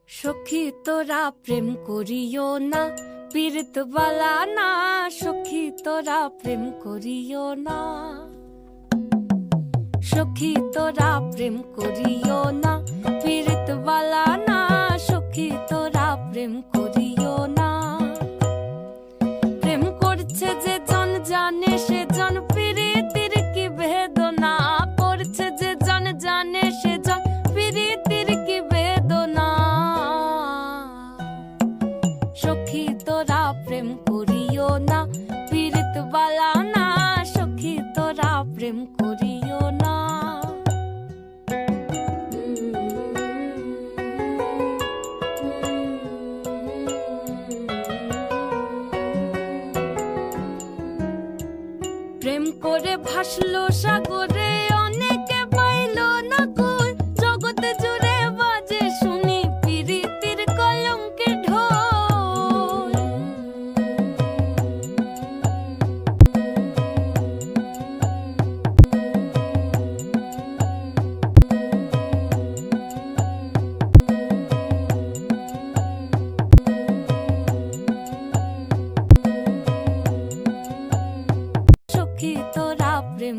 সখী তোরা প্রেম করিও না, পীড়িত বালা না। সখী তোরা প্রেম করিও না, সখী তোরা প্রেম করিও না, পীড়িত বালা না। সখী তোরা প্রেম করিও না। প্রেম করছে যে জন জানে সে জন, পীড়িতের কি বেদনা। পড়ছে যে জন জানে সে জন, পীড়িতের কি বেদনা। সখী তোরা প্রেম করিও না, পীড়িত বালা না। সখী তোরা প্রেম করিও না। প্রেম করে ভাসলো সাগরে, অনেকে পাইল না কই। জগতে জুড়ে বাজে শুনি পীড়িতের কলঙ্কের ঢোল। সখী তোরা প্রেম